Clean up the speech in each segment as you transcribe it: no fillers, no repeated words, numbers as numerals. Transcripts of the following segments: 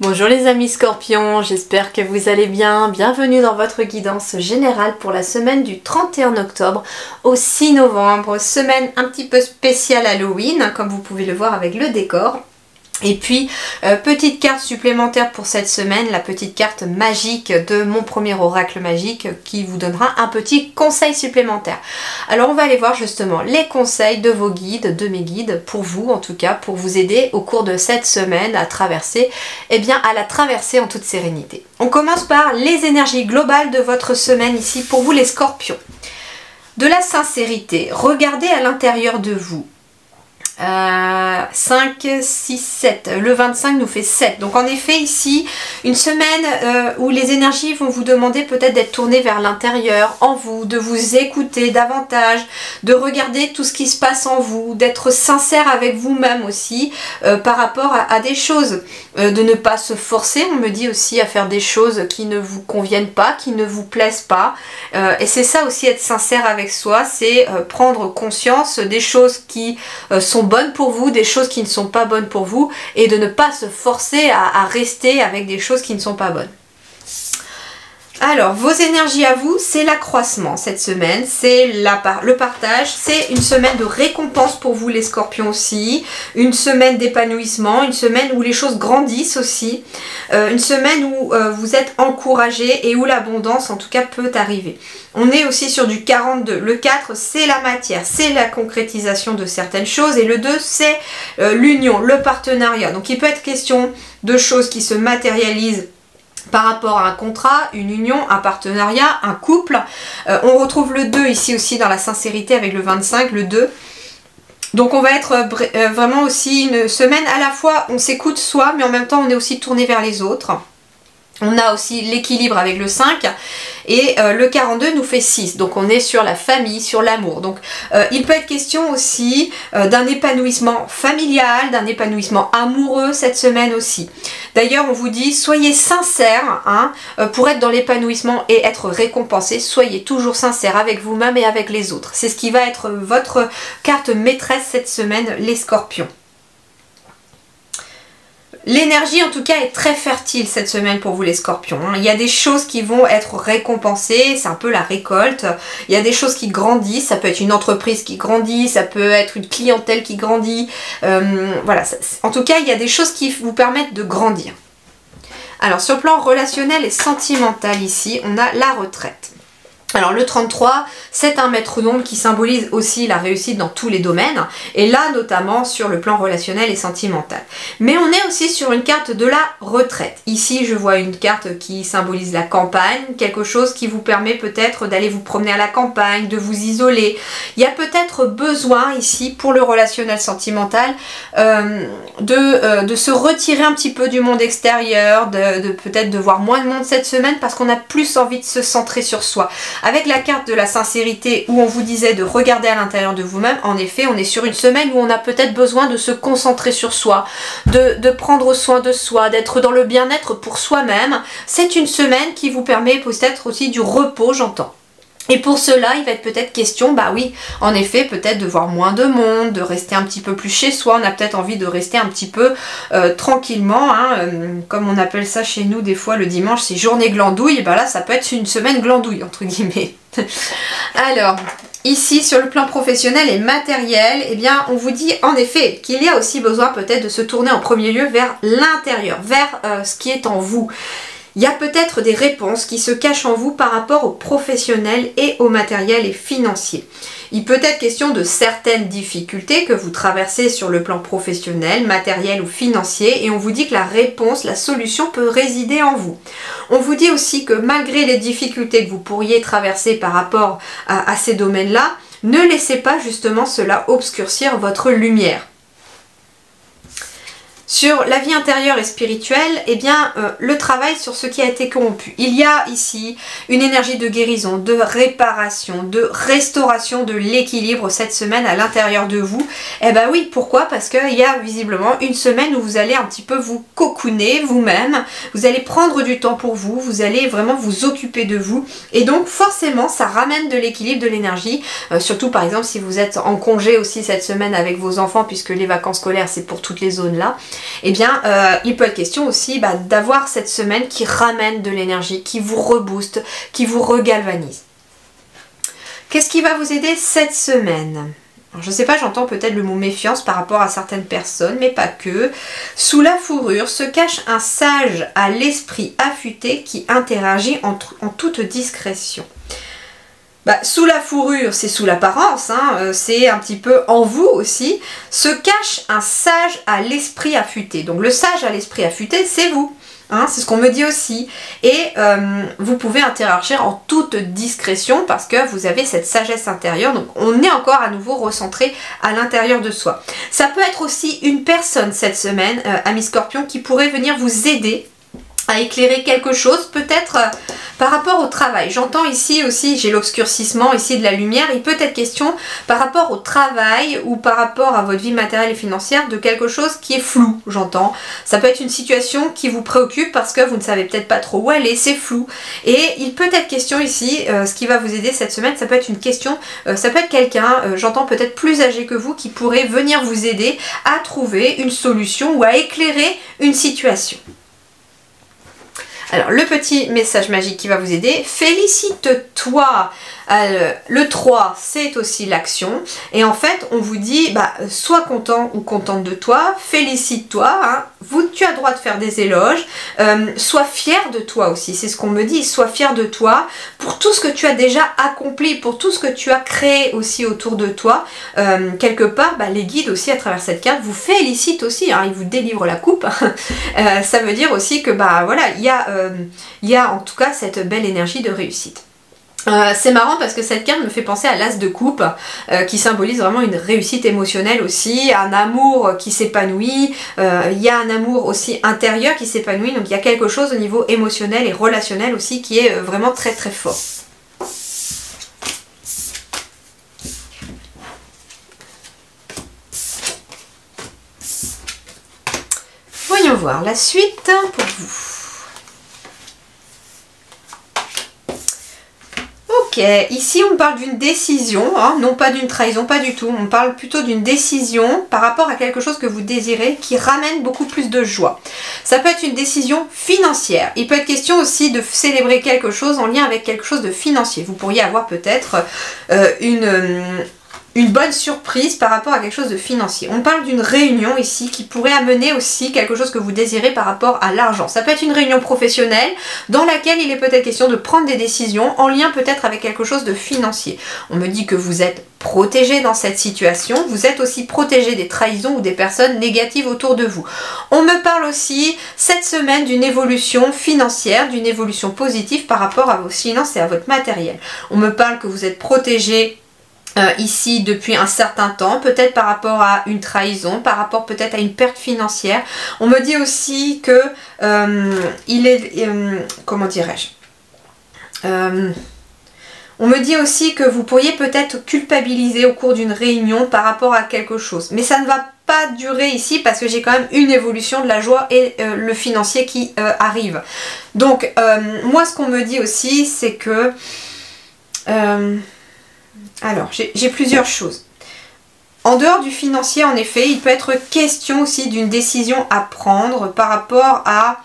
Bonjour les amis scorpions, j'espère que vous allez bien. Bienvenue dans votre guidance générale pour la semaine du 31 octobre au 6 novembre. Semaine un petit peu spéciale Halloween, comme vous pouvez le voir avec le décor. Et puis, petite carte supplémentaire pour cette semaine, la petite carte magique de mon premier oracle magique qui vous donnera un petit conseil supplémentaire. Alors on va aller voir justement les conseils de vos guides, de mes guides, pour vous en tout cas, pour vous aider au cours de cette semaine à traverser, à la traverser en toute sérénité. On commence par les énergies globales de votre semaine ici pour vous les scorpions. De la sincérité, regardez à l'intérieur de vous. 5, 6, 7. Le 25 nous fait 7. Donc en effet ici, une semaine où les énergies vont vous demander peut-être d'être tournées vers l'intérieur, en vous, de vous écouter davantage, de regarder tout ce qui se passe en vous, d'être sincère avec vous-même aussi par rapport à des choses. De ne pas se forcer, on me dit aussi, à faire des choses qui ne vous conviennent pas, qui ne vous plaisent pas. Et c'est ça aussi, être sincère avec soi, c'est prendre conscience des choses qui sont bonnes pour vous, des choses qui ne sont pas bonnes pour vous, et de ne pas se forcer à rester avec des choses qui ne sont pas bonnes. Alors, vos énergies à vous, c'est l'accroissement cette semaine, c'est le partage, c'est une semaine de récompense pour vous les scorpions aussi, une semaine d'épanouissement, une semaine où les choses grandissent aussi, une semaine où vous êtes encouragés et où l'abondance en tout cas peut arriver. On est aussi sur du 42, le 4 c'est la matière, c'est la concrétisation de certaines choses et le 2 c'est l'union, le partenariat. Donc il peut être question de choses qui se matérialisent par rapport à un contrat, une union, un partenariat, un couple. On retrouve le 2 ici aussi dans la sincérité avec le 25, le 2. Donc on va être vraiment aussi une semaine à la fois on s'écoute soi, mais en même temps on est aussi tourné vers les autres. On a aussi l'équilibre avec le 5 et le 42 nous fait 6. Donc on est sur la famille, sur l'amour. Donc il peut être question aussi d'un épanouissement familial, d'un épanouissement amoureux cette semaine aussi. D'ailleurs on vous dit soyez sincères pour être dans l'épanouissement et être récompensé. Soyez toujours sincères avec vous-même et avec les autres. C'est ce qui va être votre carte maîtresse cette semaine les scorpions. L'énergie en tout cas est très fertile cette semaine pour vous les scorpions. Il y a des choses qui vont être récompensées, c'est un peu la récolte. Il y a des choses qui grandissent, ça peut être une entreprise qui grandit, ça peut être une clientèle qui grandit. Voilà, en tout cas il y a des choses qui vous permettent de grandir. Alors sur le plan relationnel et sentimental ici, on a la retraite. Alors le 33, c'est un maître d'ombre qui symbolise aussi la réussite dans tous les domaines, et là notamment sur le plan relationnel et sentimental. Mais on est aussi sur une carte de la retraite. Ici je vois une carte qui symbolise la campagne, quelque chose qui vous permet peut-être d'aller vous promener à la campagne, de vous isoler. Il y a peut-être besoin ici pour le relationnel sentimental de se retirer un petit peu du monde extérieur, peut-être de voir moins de monde cette semaine parce qu'on a plus envie de se centrer sur soi. Avec la carte de la sincérité où on vous disait de regarder à l'intérieur de vous-même, en effet on est sur une semaine où on a peut-être besoin de se concentrer sur soi, de prendre soin de soi, d'être dans le bien-être pour soi-même. C'est une semaine qui vous permet peut-être aussi du repos, j'entends. Et pour cela, il va être peut-être question, bah oui, en effet, peut-être de voir moins de monde, de rester un petit peu plus chez soi. On a peut-être envie de rester un petit peu tranquillement, comme on appelle ça chez nous des fois le dimanche, c'est journée glandouille. Et bah là, ça peut être une semaine glandouille, entre guillemets. Alors, ici, sur le plan professionnel et matériel, eh bien, on vous dit en effet qu'il y a aussi besoin peut-être de se tourner en premier lieu vers l'intérieur, vers ce qui est en vous. Il y a peut-être des réponses qui se cachent en vous par rapport aux professionnels et au matériel et financier. Il peut être question de certaines difficultés que vous traversez sur le plan professionnel, matériel ou financier, et on vous dit que la réponse, la solution peut résider en vous. On vous dit aussi que malgré les difficultés que vous pourriez traverser par rapport à ces domaines-là, ne laissez pas justement cela obscurcir votre lumière. Sur la vie intérieure et spirituelle, eh bien, le travail sur ce qui a été corrompu. Il y a ici une énergie de guérison, de réparation, de restauration de l'équilibre cette semaine à l'intérieur de vous. Eh ben oui, pourquoi? Parce qu'il y a visiblement une semaine où vous allez un petit peu vous cocooner vous-même, vous allez prendre du temps pour vous, vous allez vraiment vous occuper de vous. Et donc forcément, ça ramène de l'équilibre, de l'énergie, surtout par exemple si vous êtes en congé aussi cette semaine avec vos enfants, puisque les vacances scolaires c'est pour toutes les zones là. eh bien il peut être question aussi d'avoir cette semaine qui ramène de l'énergie, qui vous rebooste, qui vous regalvanise. Qu'est-ce qui va vous aider cette semaine? Alors, je ne sais pas, j'entends peut-être le mot méfiance par rapport à certaines personnes, mais pas que. Sous la fourrure se cache un sage à l'esprit affûté qui interagit en toute discrétion. Sous la fourrure, c'est sous l'apparence, hein, c'est un petit peu en vous aussi, se cache un sage à l'esprit affûté. Donc le sage à l'esprit affûté, c'est vous. Hein, c'est ce qu'on me dit aussi. Et vous pouvez interagir en toute discrétion parce que vous avez cette sagesse intérieure. Donc on est encore à nouveau recentré à l'intérieur de soi. Ça peut être aussi une personne cette semaine, amis Scorpion, qui pourrait venir vous aider à éclairer quelque chose, peut-être par rapport au travail. J'entends ici aussi, j'ai l'obscurcissement ici de la lumière, il peut être question par rapport au travail ou par rapport à votre vie matérielle et financière de quelque chose qui est flou, j'entends. Ça peut être une situation qui vous préoccupe parce que vous ne savez peut-être pas trop où aller, c'est flou. Et il peut être question ici, ce qui va vous aider cette semaine, ça peut être une question, ça peut être quelqu'un, j'entends peut-être plus âgé que vous, qui pourrait venir vous aider à trouver une solution ou à éclairer une situation. Alors, le petit message magique qui va vous aider, félicite-toi. Le 3, c'est aussi l'action. Et en fait, on vous dit, sois content ou contente de toi, félicite-toi. Hein. Tu as le droit de faire des éloges. Sois fier de toi aussi, c'est ce qu'on me dit. Sois fier de toi pour tout ce que tu as déjà accompli, pour tout ce que tu as créé aussi autour de toi. Quelque part, les guides aussi à travers cette carte vous félicitent aussi. Hein, ils vous délivrent la coupe. Ça veut dire aussi que voilà, il y a en tout cas cette belle énergie de réussite. C'est marrant parce que cette carte me fait penser à l'as de coupe qui symbolise vraiment une réussite émotionnelle aussi, un amour qui s'épanouit, il y a un amour aussi intérieur qui s'épanouit, donc il y a quelque chose au niveau émotionnel et relationnel aussi qui est vraiment très très fort. Voyons voir la suite pour vous. Ok, ici on parle d'une décision, hein, non pas d'une trahison, pas du tout. On parle plutôt d'une décision par rapport à quelque chose que vous désirez qui ramène beaucoup plus de joie. Ça peut être une décision financière. Il peut être question aussi de célébrer quelque chose en lien avec quelque chose de financier. Vous pourriez avoir peut-être une bonne surprise par rapport à quelque chose de financier. On parle d'une réunion ici qui pourrait amener aussi quelque chose que vous désirez par rapport à l'argent. Ça peut être une réunion professionnelle dans laquelle il est peut-être question de prendre des décisions en lien peut-être avec quelque chose de financier. On me dit que vous êtes protégé dans cette situation, vous êtes aussi protégé des trahisons ou des personnes négatives autour de vous. On me parle aussi cette semaine d'une évolution financière, d'une évolution positive par rapport à vos finances et à votre matériel. On me parle que vous êtes protégé ici depuis un certain temps, peut-être par rapport à une trahison, par rapport peut-être à une perte financière. On me dit aussi que comment dirais-je, on me dit aussi que vous pourriez peut-être culpabiliser au cours d'une réunion par rapport à quelque chose. Mais ça ne va pas durer ici parce que j'ai quand même une évolution de la joie et le financier qui arrive. Donc moi ce qu'on me dit aussi c'est que alors, j'ai plusieurs choses. En dehors du financier, en effet, il peut être question aussi d'une décision à prendre par rapport à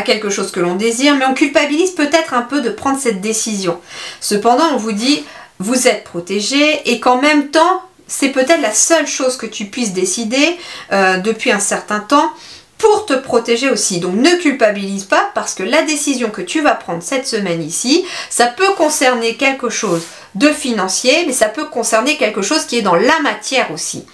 quelque chose que l'on désire, mais on culpabilise peut-être un peu de prendre cette décision. Cependant, on vous dit, vous êtes protégé et qu'en même temps, c'est peut-être la seule chose que tu puisses décider depuis un certain temps, pour te protéger aussi. Donc ne culpabilise pas parce que la décision que tu vas prendre cette semaine ici, ça peut concerner quelque chose de financier, mais ça peut concerner quelque chose qui est dans la matière aussi.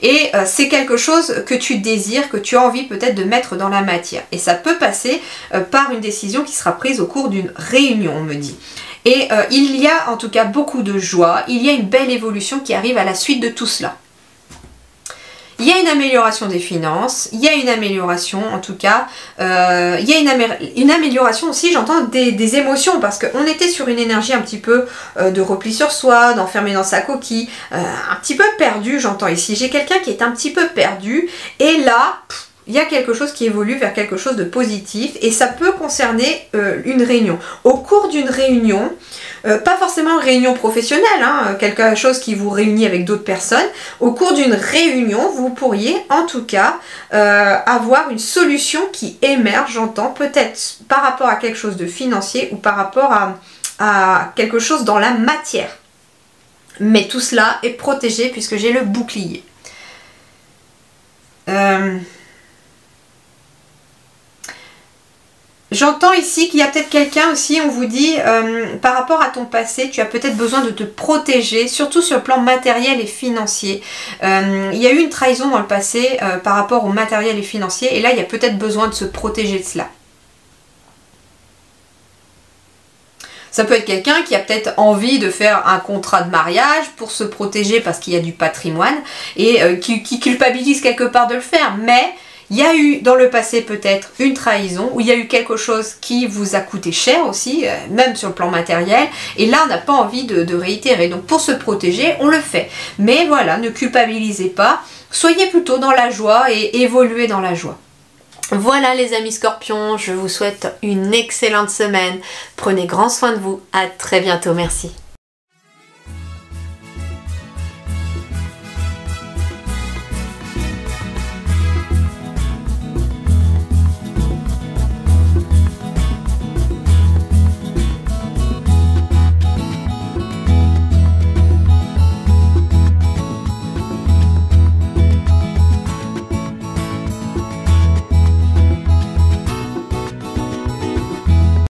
Et c'est quelque chose que tu désires, que tu as envie peut-être de mettre dans la matière. Et ça peut passer par une décision qui sera prise au cours d'une réunion, on me dit. Et il y a en tout cas beaucoup de joie, il y a une belle évolution qui arrive à la suite de tout cela. Il y a une amélioration des finances, il y a une amélioration en tout cas, il y a une amélioration aussi, j'entends des émotions parce qu'on était sur une énergie un petit peu de repli sur soi, d'enfermé dans sa coquille, un petit peu perdu j'entends ici. J'ai quelqu'un qui est un petit peu perdu et là, il y a quelque chose qui évolue vers quelque chose de positif et ça peut concerner une réunion. Au cours d'une réunion, pas forcément réunion professionnelle, hein, quelque chose qui vous réunit avec d'autres personnes. Au cours d'une réunion, vous pourriez en tout cas avoir une solution qui émerge, j'entends, peut-être par rapport à quelque chose de financier ou par rapport à quelque chose dans la matière. Mais tout cela est protégé puisque j'ai le bouclier. J'entends ici qu'il y a peut-être quelqu'un aussi, on vous dit, par rapport à ton passé, tu as peut-être besoin de te protéger, surtout sur le plan matériel et financier. Il y a eu une trahison dans le passé par rapport au matériel et financier, et là il y a peut-être besoin de se protéger de cela. Ça peut être quelqu'un qui a peut-être envie de faire un contrat de mariage pour se protéger parce qu'il y a du patrimoine et qui culpabilise quelque part de le faire, mais il y a eu dans le passé peut-être une trahison, ou il y a eu quelque chose qui vous a coûté cher aussi, même sur le plan matériel, et là on n'a pas envie de réitérer. Donc pour se protéger, on le fait. Mais voilà, ne culpabilisez pas, soyez plutôt dans la joie et évoluez dans la joie. Voilà les amis scorpions, je vous souhaite une excellente semaine. Prenez grand soin de vous, à très bientôt, merci.